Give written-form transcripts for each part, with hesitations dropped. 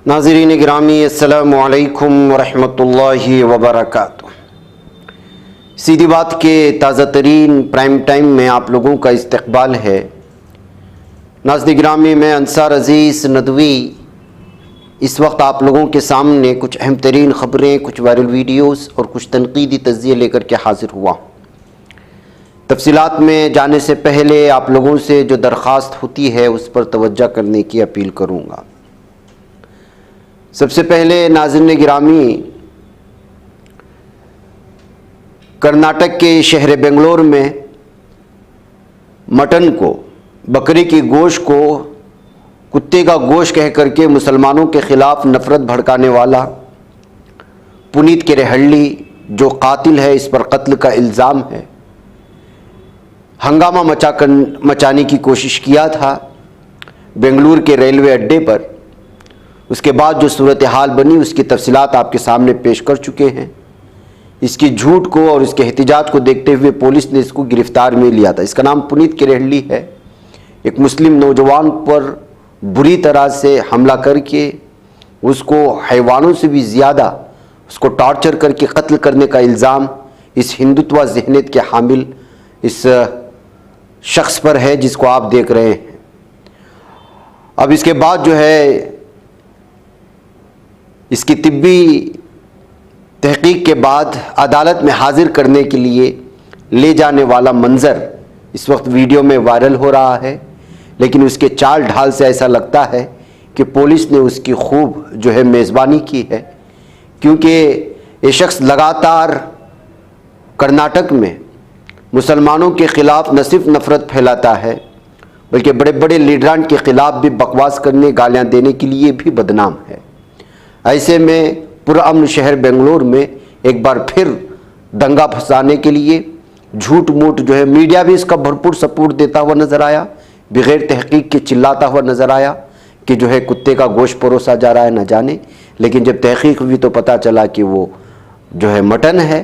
नाज़रीन गिरामी अस्सलामु अलैकुम वरहमतुल्लाहि वबरकातुह। सीधी बात के ताज़ा तरीन प्राइम टाइम में आप लोगों का इस्तकबाल है। नाज़रीन गिरामी, मैं अंसार अज़ीज़ नदवी इस वक्त आप लोगों के सामने कुछ अहम तरीन ख़बरें, कुछ वायरल वीडियोस और कुछ तनकीदी तज़्ज़िये लेकर के हाज़िर हुआ। तफसीलात में जाने से पहले आप लोगों से जो दरख्वास्त होती है उस पर तवज्जो करने की अपील करूँगा। सबसे पहले नाज़रीन गिरामी, कर्नाटक के शहर बेंगलोर में मटन को, बकरी की गोश्त को कुत्ते का गोश्त कह करके मुसलमानों के ख़िलाफ़ नफ़रत भड़काने वाला पुनीत केरेहल्ली जो कातिल है, इस पर कत्ल का इल्ज़ाम है, हंगामा मचाने की कोशिश किया था बेंगलुरु के रेलवे अड्डे पर। उसके बाद जो सूरत हाल बनी उसकी तफसीलात आपके सामने पेश कर चुके हैं। इसकी झूठ को और इसके एहतिजाज को देखते हुए पुलिस ने इसको गिरफ्तार में लिया था। इसका नाम पुनीत केरेहल्ली है। एक मुस्लिम नौजवान पर बुरी तरह से हमला करके उसको हैवानों से भी ज़्यादा उसको टॉर्चर करके कत्ल करने का इल्ज़ाम इस हिंदुत्व ज़हनियत के हामिल इस शख्स पर है जिसको आप देख रहे हैं। अब इसके बाद जो है इसकी तिब्बी तहकीक के बाद अदालत में हाजिर करने के लिए ले जाने वाला मंज़र इस वक्त वीडियो में वायरल हो रहा है, लेकिन उसके चाल ढाल से ऐसा लगता है कि पुलिस ने उसकी खूब जो है मेज़बानी की है, क्योंकि ये शख्स लगातार कर्नाटक में मुसलमानों के ख़िलाफ़ न सिर्फ नफ़रत फैलाता है बल्कि बड़े बड़े लीडरान के ख़िलाफ़ भी बकवास करने, गालियाँ देने के लिए भी बदनाम है। ऐसे में पुरअमन शहर बेंगलोर में एक बार फिर दंगा फसाने के लिए झूठ मूठ जो है मीडिया भी इसका भरपूर सपोर्ट देता हुआ नज़र आया, बग़ैर तहकीक के चिल्लाता हुआ नज़र आया कि जो है कुत्ते का गोश्त परोसा जा रहा है न जाने, लेकिन जब तहकीक हुई तो पता चला कि वो जो है मटन है।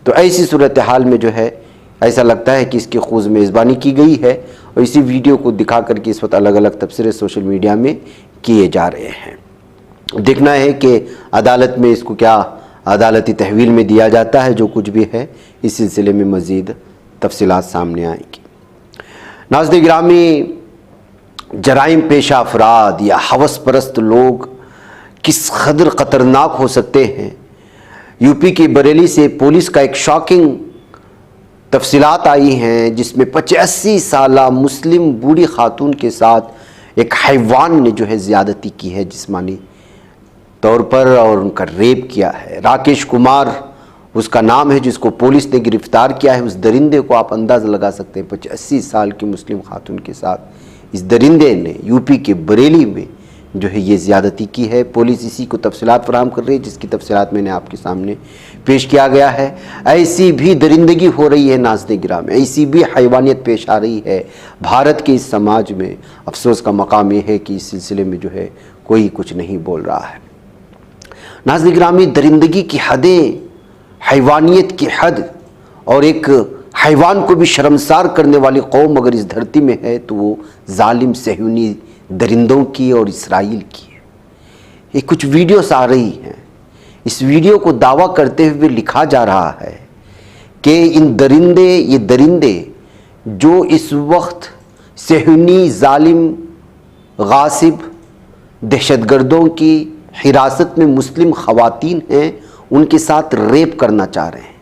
तो ऐसी सूरत हाल में जो है ऐसा लगता है कि इसकी खूब मेज़बानी की गई है और इसी वीडियो को दिखा करके इस वक्त अलग अलग तबसरे सोशल मीडिया में किए जा रहे हैं। देखना है कि अदालत में इसको क्या अदालती तहवील में दिया जाता है। जो कुछ भी है इस सिलसिले में मज़ीद तफसीलात सामने आएंगी। नाज़रीन गिरामी, जराइम पेशा अफराद या हवस परस्त लोग किस कदर ख़तरनाक हो सकते हैं। यूपी की बरेली से पुलिस का एक शॉकिंग तफसीलात आई हैं जिसमें 85 साला मुस्लिम बूढ़ी खातून के साथ एक हैवान ने जो है ज़्यादती की है जिस्मानी तौर पर और उनका रेप किया है। राकेश कुमार उसका नाम है जिसको पुलिस ने गिरफ्तार किया है। उस दरिंदे को आप अंदाज़ा लगा सकते हैं, 85 साल की मुस्लिम खातून के साथ इस दरिंदे ने यूपी के बरेली में जो है ये ज़्यादती की है। पुलिस इसी को तफसीलात फराहम कर रही है जिसकी तफसीलात मैंने आपके सामने पेश किया गया है। ऐसी भी दरिंदगी हो रही है नाज़रीन गिरामी, ऐसी भी हैवानियत पेश आ रही है भारत के इस समाज में। अफसोस का मकाम यह है कि इस सिलसिले में जो है कोई कुछ नहीं बोल रहा है। नाज़रीन गिरामी, दरिंदगी की हदें, हैवानियत की हद और एक हैवान को भी शर्मसार करने वाली कौम अगर इस धरती में है तो वो जालिम सहयूनी दरिंदों की और इसराइल की है। ये कुछ वीडियोस आ रही हैं, इस वीडियो को दावा करते हुए लिखा जा रहा है कि ये दरिंदे जो इस वक्त सहयूनी जालिम गासिब दहशतगर्दों की हिरासत में मुस्लिम ख़वातीन हैं उनके साथ रेप करना चाह रहे हैं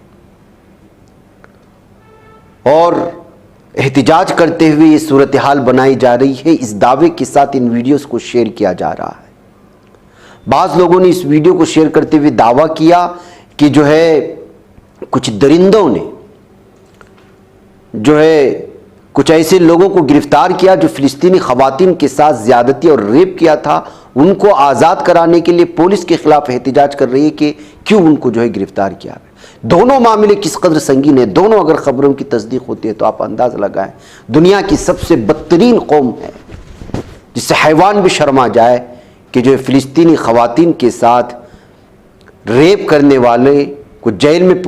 और एहतिजाज करते हुए ये सूरत हाल बनाई जा रही है। इस दावे के साथ इन वीडियोस को शेयर किया जा रहा है। बाज़ लोगों ने इस वीडियो को शेयर करते हुए दावा किया कि जो है कुछ दरिंदों ने जो है कुछ ऐसे लोगों को गिरफ्तार किया जो फ़िलिस्तीनी ख़वातीन के साथ ज़्यादती और रेप किया था, उनको आज़ाद कराने के लिए पुलिस के ख़िलाफ़ एहतिजाज कर रही है कि क्यों उनको जो है गिरफ्तार किया। दोनों मामले किस कदर संगीन है, दोनों अगर ख़बरों की तस्दीक होती है तो आप अंदाज़ा लगाएं दुनिया की सबसे बदतरीन कौम है जिससे हैवान भी शर्मा जाए कि जो फ़िलिस्तीनी ख़वातीन के साथ रेप करने वाले को जेल में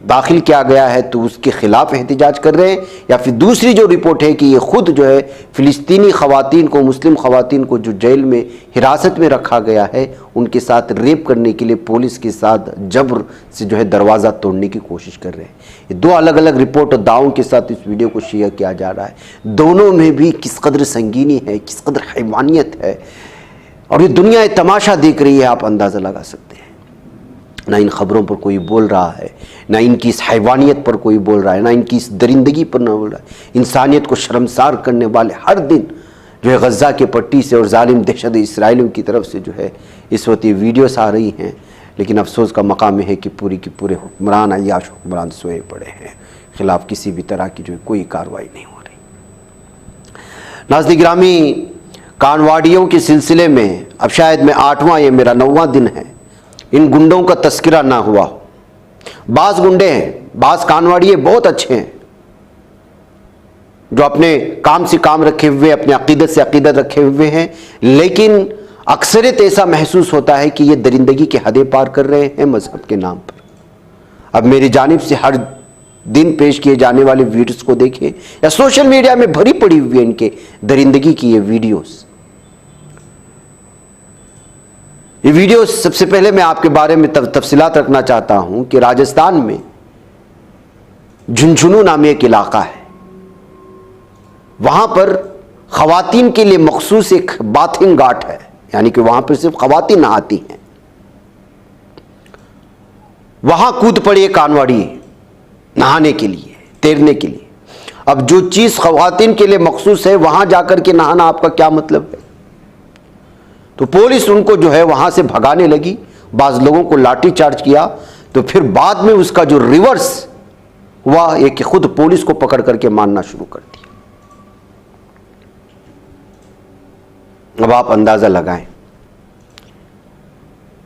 दाखिल किया गया है तो उसके खिलाफ एहतजाज कर रहे हैं, या फिर दूसरी जो रिपोर्ट है कि ये खुद जो है फ़िलिस्तीनी ख़वातीन को, मुस्लिम ख़वातीन को जो जेल में हिरासत में रखा गया है, उनके साथ रेप करने के लिए पुलिस के साथ जबर से जो है दरवाज़ा तोड़ने की कोशिश कर रहे हैं। ये दो अलग अलग रिपोर्ट और दावों के साथ इस वीडियो को शेयर किया जा रहा है। दोनों में भी किस कदर संगीनी है, किस कदर हैवानियत है, और ये दुनिया एक तमाशा देख रही है, आप अंदाज़ा लगा सकते हैं। ना इन खबरों पर कोई बोल रहा है, ना इनकी इस हैवानियत पर कोई बोल रहा है, ना इनकी इस दरिंदगी पर ना बोल रहा है। इंसानियत को शर्मसार करने वाले हर दिन जो है गज़ा के पट्टी से और जालिम दहशत इसराइलियों की तरफ से जो है इस वक्त ये वीडियोस आ रही हैं। लेकिन अफसोस का मकाम है कि पूरी की पूरे हुक्मरान, अय्याश हुक्मरान सोए पड़े हैं, खिलाफ किसी भी तरह की जो है कोई कार्रवाई नहीं हो रही। नाज़रीन गिरामी, कानवाड़ियों के सिलसिले में अब शायद मैं 8वां, ये मेरा 9वां दिन है इन गुंडों का तस्करा ना हुआ हो। बाज़ गुंडे हैं, बाज़ कानवाड़िए बहुत अच्छे हैं जो अपने काम से काम रखे हुए, अपने अकीदत से अकीदत रखे हुए हैं, लेकिन अक्सरियत ऐसा महसूस होता है कि ये दरिंदगी की हदें पार कर रहे हैं मजहब के नाम पर। अब मेरी जानिब से हर दिन पेश किए जाने वाले वीडियोस को देखें, या सोशल मीडिया में भरी पड़ी हुई है इनके दरिंदगी की ये वीडियोस। ये वीडियो सबसे पहले मैं आपके बारे में तफसीलात रखना चाहता हूं कि राजस्थान में झुंझुनू नामी एक इलाका है, वहां पर खवातीन के लिए मखसूस एक बाथिंग घाट है, यानी कि वहां पर सिर्फ खवातीन नहाती हैं। वहां कूद पड़ी कानवाड़ी नहाने के लिए, तैरने के लिए। अब जो चीज खवातीन के लिए मखसूस है, वहां जाकर के नहाना आपका क्या मतलब है? तो पुलिस उनको जो है वहां से भगाने लगी, बाज लोगों को लाठी चार्ज किया, तो फिर बाद में उसका जो रिवर्स हुआ ये कि खुद पुलिस को पकड़ करके मारना शुरू कर दिया। अब आप अंदाजा लगाएं,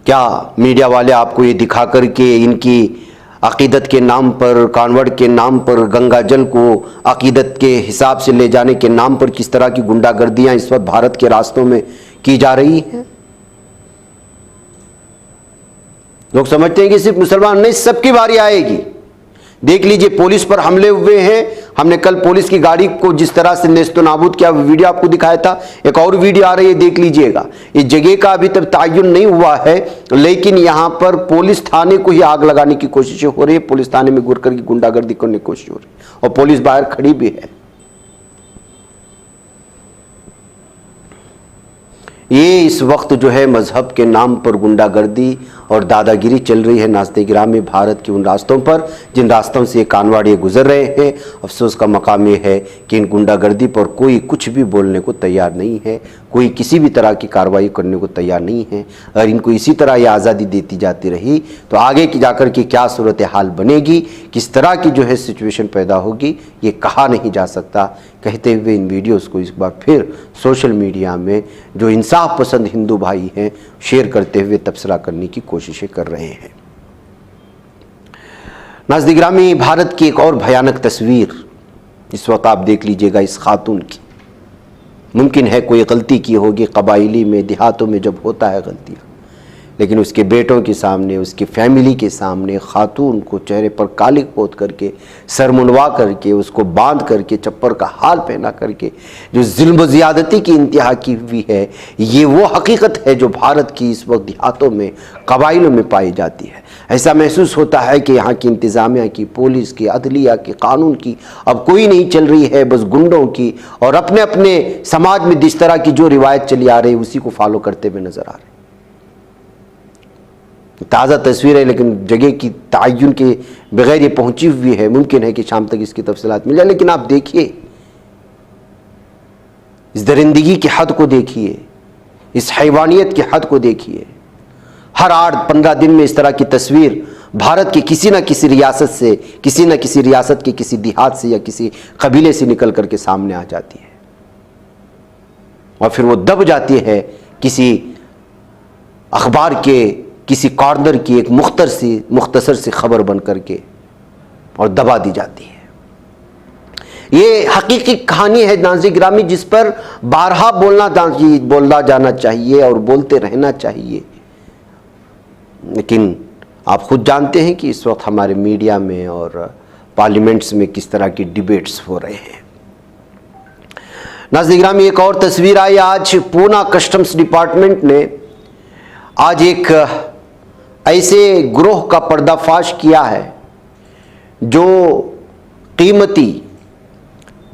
क्या मीडिया वाले आपको ये दिखा करके इनकी अकीदत के नाम पर, कानवड़ के नाम पर, गंगा जल को अकीदत के हिसाब से ले जाने के नाम पर किस तरह की गुंडागर्दियां इस वक्त भारत के रास्तों में की जा रही हैं? लोग समझते हैं कि सिर्फ मुसलमान नहीं, सबकी बारी आएगी। देख लीजिए, पुलिस पर हमले हुए हैं। हमने कल पुलिस की गाड़ी को जिस तरह से नेस्तो नाबूद किया, वीडियो आपको दिखाया था। एक और वीडियो आ रही है, देख लीजिएगा। इस जगह का अभी तक तायुन नहीं हुआ है, लेकिन यहां पर पुलिस थाने को ही आग लगाने की कोशिशें हो रही है। पुलिस थाने में घुस कर की गुंडागर्दी करने की कोशिश हो रही है, और पुलिस बाहर खड़ी भी है। ये इस वक्त जो है मजहब के नाम पर गुंडागर्दी और दादागिरी चल रही है नाज़रीन गिरामी, भारत के उन रास्तों पर जिन रास्तों से ये कानवाड़िए गुजर रहे हैं। अफसोस का मकाम ये है कि इन गुंडागर्दी पर कोई कुछ भी बोलने को तैयार नहीं है, कोई किसी भी तरह की कार्रवाई करने को तैयार नहीं है। अगर इनको इसी तरह ये आज़ादी देती जाती रही तो आगे की जाकर के क्या सूरत हाल बनेगी, किस तरह की जो है सिचुएशन पैदा होगी, ये कहा नहीं जा सकता। कहते हुए इन वीडियोस को इस बार फिर सोशल मीडिया में जो इंसाफ पसंद हिंदू भाई हैं शेयर करते हुए तबसरा करने की कोशिशें कर रहे हैं। नाज़रीन गिरामी, भारत की एक और भयानक तस्वीर इस वक्त आप देख लीजिएगा इस खातून की। मुमकिन है कोई गलती की होगी, कबाइली में, देहातों में जब होता है गलतियाँ, लेकिन उसके बेटों के सामने, उसकी फैमिली के सामने खातून को चेहरे पर कालिक पोत करके, सर मुंडवा करके, उसको बांध करके, चप्पर का हाल पहना करके जो जुल्म ज़ियादती की इंतहा की हुई है, ये वो हकीकत है जो भारत की इस वक्त देहातों में, कबाइलों में पाई जाती है। ऐसा महसूस होता है कि यहाँ की इंतज़ामिया की, पुलिस की, अदलिया की, कानून की अब कोई नहीं चल रही है, बस गुंडों की, और अपने अपने समाज में जिस तरह की जो रिवायत चली आ रही है उसी को फॉलो करते हुए नजर आ रहे हैं। ताज़ा तस्वीर है, लेकिन जगह की तायुन के बगैर ये पहुंची हुई है। मुमकिन है कि शाम तक इसकी तफसीलात मिल जाए, लेकिन आप देखिए, इस दरिंदगी की हद को देखिए, इस हैवानियत की हद को देखिए। हर 8-15 दिन में इस तरह की तस्वीर भारत के किसी न किसी रियासत से, किसी न किसी रियासत के किसी देहात से या किसी कबीले से निकल करके सामने आ जाती है, और फिर वो दब जाती है किसी अखबार के किसी कॉर्नर की एक मुख्तसर सी खबर बन करके, और दबा दी जाती है। ये हकीकी कहानी है नाज़रीन गिरामी, जिस पर बारहा बोलना जाना चाहिए और बोलते रहना चाहिए, लेकिन आप खुद जानते हैं कि इस वक्त हमारे मीडिया में और पार्लियामेंट्स में किस तरह की डिबेट्स हो रहे हैं। नाज़रीन गिरामी, एक और तस्वीर आई आज। पूना कस्टम्स डिपार्टमेंट ने आज एक ऐसे ग्रोह का पर्दाफाश किया है जो कीमती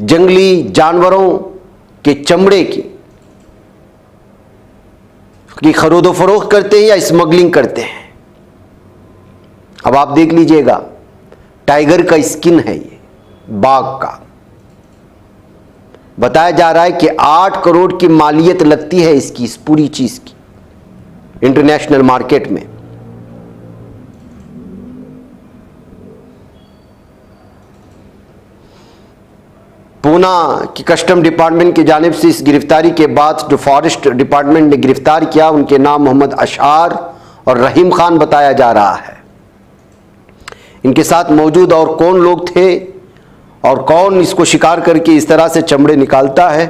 जंगली जानवरों के चमड़े की खरीदो फरोख्त करते हैं या स्मगलिंग करते हैं। अब आप देख लीजिएगा, टाइगर का स्किन है ये, बाघ का। बताया जा रहा है कि 8 करोड़ की मालियत लगती है इसकी, इस पूरी चीज की, इंटरनेशनल मार्केट में। पूना की कस्टम डिपार्टमेंट की जानिब से इस गिरफ्तारी के बाद जो फॉरेस्ट डिपार्टमेंट ने गिरफ्तार किया, उनके नाम मोहम्मद अशार और रहीम खान बताया जा रहा है। इनके साथ मौजूद और कौन लोग थे और कौन इसको शिकार करके इस तरह से चमड़े निकालता है,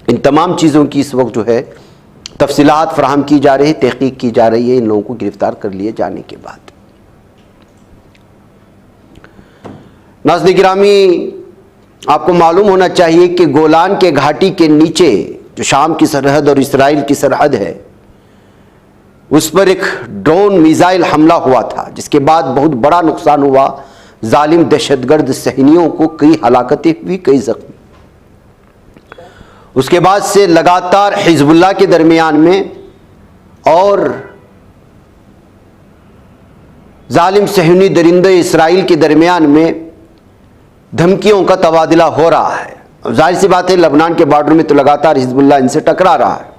इन तमाम चीज़ों की इस वक्त जो है तफसीलात फराहम की जा रही है, तहकीक की जा रही है इन लोगों को गिरफ्तार कर लिए जाने के बाद। नाज़रीन गिरामी, आपको मालूम होना चाहिए कि गोलान के घाटी के नीचे जो शाम की सरहद और इसराइल की सरहद है, उस पर एक ड्रोन मिसाइल हमला हुआ था, जिसके बाद बहुत बड़ा नुकसान हुआ। जालिम दहशतगर्द सहनियों को कई हलाकतें हुई, कई जख्मी। उसके बाद से लगातार हिजबुल्लाह के दरमियान में और जालिम सहनी दरिंदे इसराइल के दरमियान में धमकियों का तबादला हो रहा है। जाहिर सी बात है, लबनान के बॉर्डर में तो लगातार हिजबुल्लाह इनसे टकरा रहा है।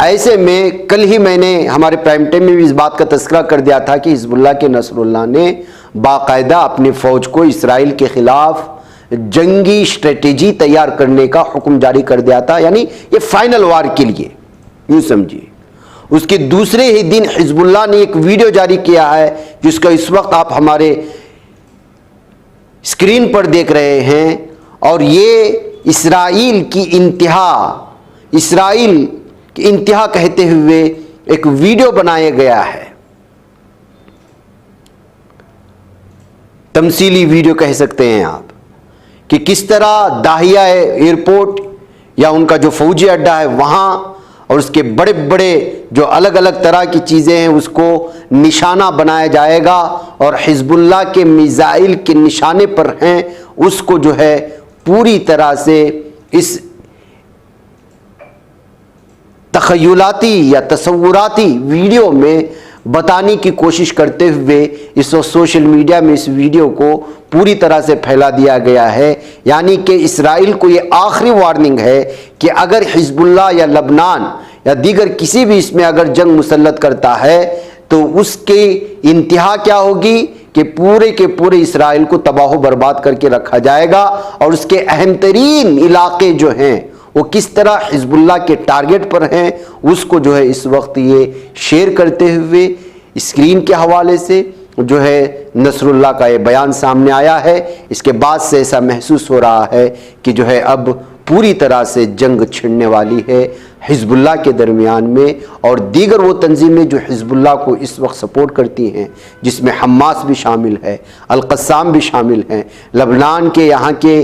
ऐसे में कल ही मैंने हमारे प्राइम टाइम में भी इस बात का तस्करा कर दिया था कि हिजबुल्लाह के नसरुल्लाह ने बाकायदा अपनी फ़ौज को इसराइल के ख़िलाफ़ जंगी स्ट्रेटेजी तैयार करने का हुक्म जारी कर दिया था, यानी ये फाइनल वार के लिए, यूँ समझिए। उसके दूसरे ही दिन हिजबुल्लाह ने एक वीडियो जारी किया है, जिसका इस वक्त आप हमारे स्क्रीन पर देख रहे हैं, और ये इसराइल की इंतहा कहते हुए एक वीडियो बनाया गया है। तमसीली वीडियो कह सकते हैं आप, कि किस तरह दाहिया एयरपोर्ट या उनका जो फौजी अड्डा है वहाँ, और उसके बड़े बड़े जो अलग अलग तरह की चीज़ें हैं उसको निशाना बनाया जाएगा, और हिजबुल्लाह के मिसाइल के निशाने पर हैं उसको जो है पूरी तरह से इस तखयलाती या तसव्वुराती वीडियो में बताने की कोशिश करते हुए इस सोशल मीडिया में इस वीडियो को पूरी तरह से फैला दिया गया है। यानी कि इसराइल को ये आखिरी वार्निंग है कि अगर हिजबुल्लाह या लबनान या दीगर किसी भी इसमें अगर जंग मुसल्लत करता है तो उसकी इंतहा क्या होगी कि पूरे के पूरे इसराइल को तबाह बर्बाद करके रखा जाएगा, और उसके अहम तरीन इलाके जो हैं वो किस तरह हिजबुल्लाह के टारगेट पर हैं उसको जो है इस वक्त ये शेयर करते हुए स्क्रीन के हवाले से जो है नसरुल्लाह का ये बयान सामने आया है। इसके बाद से ऐसा महसूस हो रहा है कि जो है अब पूरी तरह से जंग छिड़ने वाली है हिजबुल्लाह के दरमियान में, और दीगर वो तंजीमें जो हिजबुल्लाह को इस वक्त सपोर्ट करती हैं, जिसमें हमास भी शामिल है, अल-क़स्साम भी शामिल हैं, लबनान के यहाँ के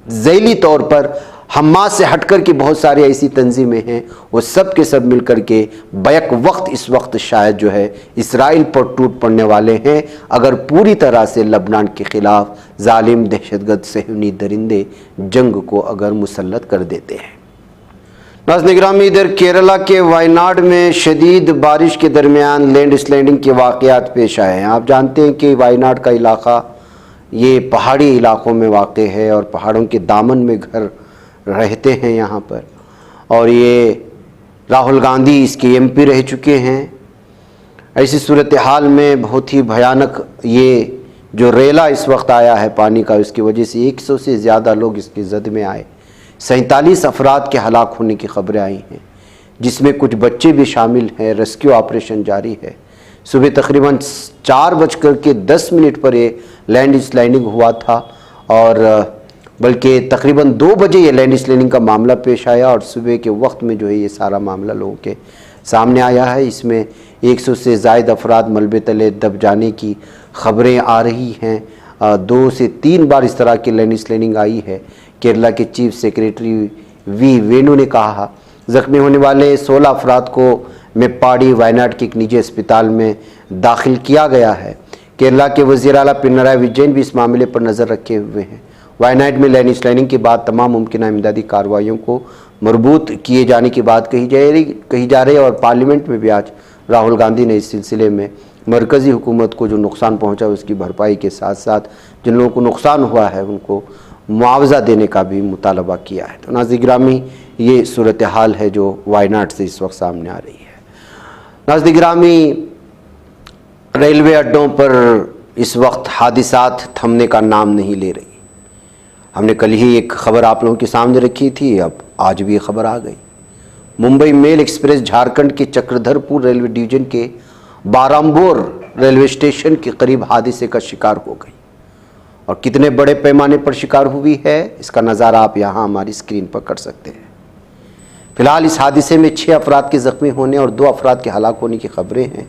ज़ैली तौर पर हमास से हटकर के बहुत सारी ऐसी तंजीमें हैं, वो सब के सब मिलकर के बैक वक्त इस वक्त शायद जो है इसराइल पर टूट पड़ने वाले हैं, अगर पूरी तरह से लबनान के ख़िलाफ़ जालिम दहशतगर्द सहनी दरिंदे जंग को अगर मुसल्लत कर देते हैं। नाज़रीन गिरामी, इधर केरला के वायनाड में शदीद बारिश के दरमियान लैंड स्लाइडिंग के वाक़यात पेश आए हैं। आप जानते हैं कि वायनाड का इलाक़ा ये पहाड़ी इलाक़ों में वाक़ है और पहाड़ों के दामन में घर रहते हैं यहाँ पर, और ये राहुल गांधी इसके एमपी रह चुके हैं। ऐसी सूरत हाल में बहुत ही भयानक ये जो रेला इस वक्त आया है पानी का, उसकी वजह से 100 से ज़्यादा लोग इसकी जद में आए। 47 अफराद के हलाक होने की खबरें आई हैं, जिसमें कुछ बच्चे भी शामिल हैं। रेस्क्यू ऑपरेशन जारी है। सुबह तकरीबन 4:10 पर ये लैंड स्लाइडिंग हुआ था, और बल्कि तकरीबन 2 बजे ये लैंड स्लाइडिंग का मामला पेश आया, और सुबह के वक्त में जो है ये सारा मामला लोगों के सामने आया है। इसमें 100 से ज़ायद अफराद मलबे तले दब जाने की खबरें आ रही हैं। 2 से 3 बार इस तरह की लैंडस्लाइडिंग आई है। केरला के चीफ सेक्रेटरी वी वेणु ने कहा जख्मी होने वाले 16 अफराद को मेप्पाडी वायनाड के एक निजी अस्पताल में दाखिल किया गया है। केरला के वज़ीर आला पिनराई विजयन भी इस मामले पर नज़र रखे हुए हैं। वायनाड में लैंडस्लाइडिंग के बाद तमाम मुमकिन इमदादी कार्रवाइयों को मजबूत किए जाने की बात कही जा रही है और पार्लियामेंट में भी आज राहुल गांधी ने इस सिलसिले में मरकज़ी हुकूमत को जो नुकसान पहुंचा उसकी भरपाई के साथ साथ जिन लोगों को नुकसान हुआ है उनको मुआवजा देने का भी मुतालबा किया है। तो नाज़रीन गिरामी, ये सूरत हाल है जो वायनाड से इस वक्त सामने आ रही है। नाज़रीन गिरामी, रेलवे अड्डों पर इस वक्त हादिसात थमने का नाम नहीं ले रही। हमने कल ही एक खबर आप लोगों के सामने रखी थी, अब आज भी ये खबर आ गई। मुंबई मेल एक्सप्रेस झारखंड के चक्रधरपुर रेलवे डिवीजन के बाराम्बोर रेलवे स्टेशन के करीब हादसे का शिकार हो गई और कितने बड़े पैमाने पर शिकार हुई है इसका नज़ारा आप यहाँ हमारी स्क्रीन पर कर सकते हैं। फिलहाल इस हादसे में 6 अफराद के ज़ख्मी होने और 2 अफराद के हलाक होने की खबरें हैं,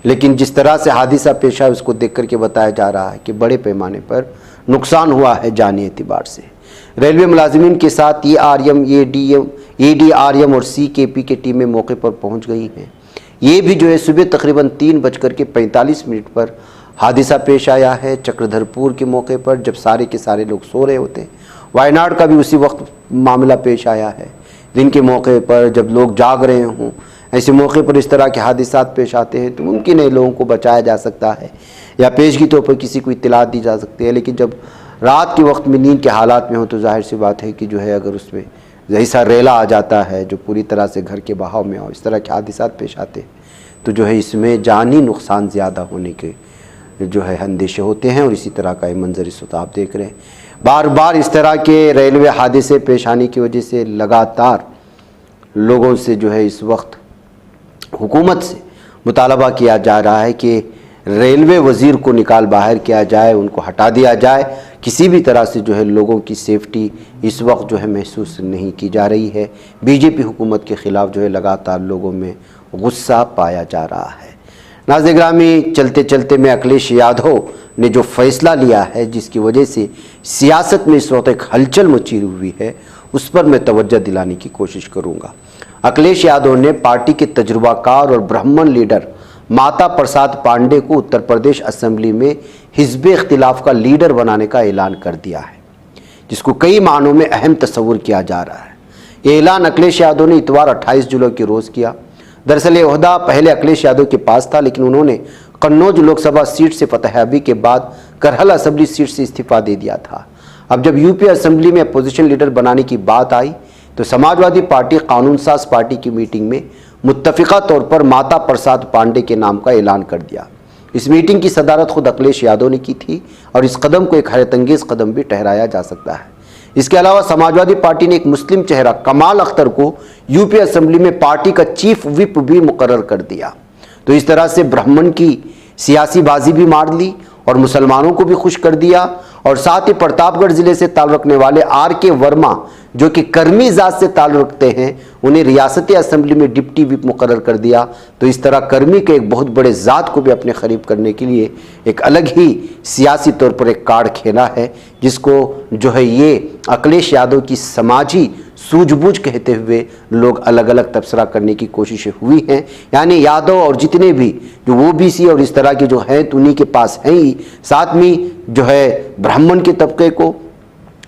लेकिन जिस तरह से हादसा पेश आया उसको देख करके बताया जा रहा है कि बड़े पैमाने पर नुकसान हुआ है जानी एतबार से। रेलवे मुलाजिमीन के साथ ERM, ADRM और CKP की टीमें मौके पर पहुंच गई हैं। ये भी जो है सुबह तकरीबन 3:45 पर हादसा पेश आया है चक्रधरपुर के मौके पर, जब सारे के सारे लोग सो रहे होते हैं। वायनाड का भी उसी वक्त मामला पेश आया है, दिन के मौके पर जब लोग जाग रहे हों। ऐसे मौके पर इस तरह के हादसात पेश आते हैं तो मुमकिन है लोगों को बचाया जा सकता है या पेशगी तौर पर किसी को इत्तला दी जा सकती है, लेकिन जब रात के वक्त में नींद के हालात में हो तो जाहिर सी बात है कि जो है अगर उसमें ऐसा रेला आ जाता है जो पूरी तरह से घर के बहाव में हो, इस तरह के हादसात पेश आते हैं तो जो है इसमें जानी नुकसान ज़्यादा होने के जो है अंदेशे होते हैं। और इसी तरह का ये मंजर इस वक्त आप देख रहे हैं। बार बार इस तरह के रेलवे हादसे पेश आने की वजह से लगातार लोगों से जो है इस वक्त हुकूमत से मुतालबा किया जा रहा है कि रेलवे वज़ीर को निकाल बाहर किया जाए, उनको हटा दिया जाए। किसी भी तरह से जो है लोगों की सेफ्टी इस वक्त जो है महसूस नहीं की जा रही है। बीजेपी हुकूमत के ख़िलाफ़ जो है लगातार लोगों में गुस्सा पाया जा रहा है। नाज़रीन गिरामी, चलते चलते में अखिलेश यादव ने जो फ़ैसला लिया है जिसकी वजह से सियासत में इस वक्त एक हलचल मची हुई है उस पर मैं तवज्जो दिलाने की कोशिश करूँगा। अखिलेश यादव ने पार्टी के तजुर्बाकार और ब्राह्मण लीडर माता प्रसाद पांडे को उत्तर प्रदेश असेंबली में हिज़्ब इख्तिलाफ का लीडर बनाने का ऐलान कर दिया है, जिसको कई मानों में अहम तस्वुर किया जा रहा है। ये ऐलान अखिलेश यादव ने इतवार 28 जुलाई के रोज़ किया। दरअसल ये ओहदा पहले अखिलेश यादव के पास था, लेकिन उन्होंने कन्नौज लोकसभा सीट से फतहयाबी के बाद करहल असेंबली सीट से इस्तीफा दे दिया था। अब जब यूपी असेंबली में अपोजिशन लीडर बनाने की बात आई तो समाजवादी पार्टी कानून साज पार्टी की मीटिंग में मुत्तफ़िका तौर पर माता प्रसाद पांडे के नाम का ऐलान कर दिया। इस मीटिंग की सदारत खुद अखिलेश यादव ने की थी और इस कदम को एक हैरतअंगेज़ कदम भी ठहराया जा सकता है। इसके अलावा समाजवादी पार्टी ने एक मुस्लिम चेहरा कमाल अख्तर को यूपी असेंबली में पार्टी का चीफ व्हिप भी मुकर्रर कर दिया। तो इस तरह से ब्राह्मण की सियासी बाजी भी मार ली और मुसलमानों को भी खुश कर दिया। और साथ ही प्रतापगढ़ जिले से ताल्लुक़ रखने वाले RK वर्मा जो कि कर्मी ज़ात से ताल्लुक़ रखते हैं, उन्हें रियासती असेंबली में डिप्टी व्हिप मुकर्रर कर दिया। तो इस तरह कर्मी के एक बहुत बड़े ज़ात को भी अपने करीब करने के लिए एक अलग ही सियासी तौर पर एक कार्ड खेला है, जिसको जो है ये अखिलेश यादव की समाजी सूझबूझ कहते हुए लोग अलग अलग तबसरा करने की कोशिशें हुई हैं। यानी यादव और जितने भी जो OBC और इस तरह के जो हैं तो उन्हीं के पास हैं ही, साथ में जो है ब्राह्मण के तबके को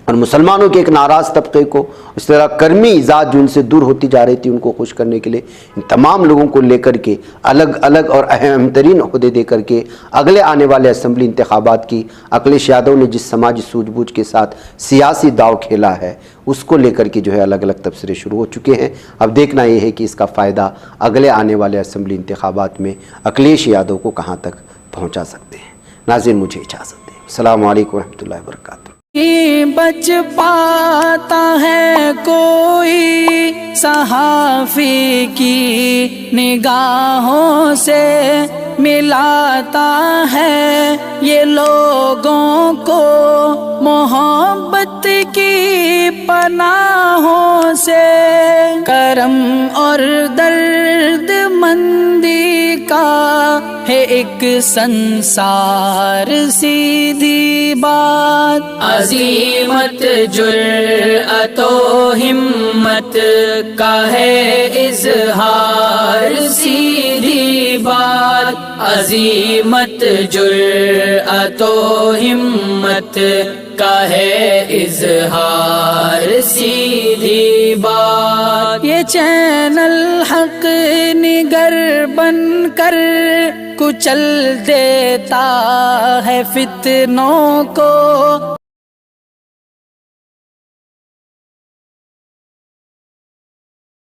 और मुसलमानों के एक नाराज़ तबके को, इस तरह कर्मी ज़ात जो उनसे दूर होती जा रही थी उनको खुश करने के लिए इन तमाम लोगों को लेकर के अलग अलग और अहम तरीन ओहदे दे करके अगले आने वाले असेंबली इंतखाबात की अखिलेश यादव ने जिस समाजी सूझबूझ के साथ सियासी दाव खेला है उसको लेकर के जो है अलग अलग तबसरे शुरू हो चुके हैं। अब देखना यह है कि इसका फ़ायदा अगले आने वाले असेंबली इंतखाबात में अखिलेश यादव को कहाँ तक पहुँचा सकते हैं। नाज़रीन, मुझे इजाज़त दें। अस्सलामु अलैकुम रहमतुल्लाहि व बरकातुहू। बच पाता है कोई सहाफ़ी की निगाहों से मिलाता है ये लोगों को मोहब्बत की पनाहों से। करम और दर्द का है एक संसार, सीधी बात। अजीमत जुर्अतो हिम्मत का है इजहार, सीधी बात। अजीमत जुर्अतो हिम्मत का है इजहार, सीधी बात। ये चैनल हक निगर बनकर कुचल देता है फितनों को।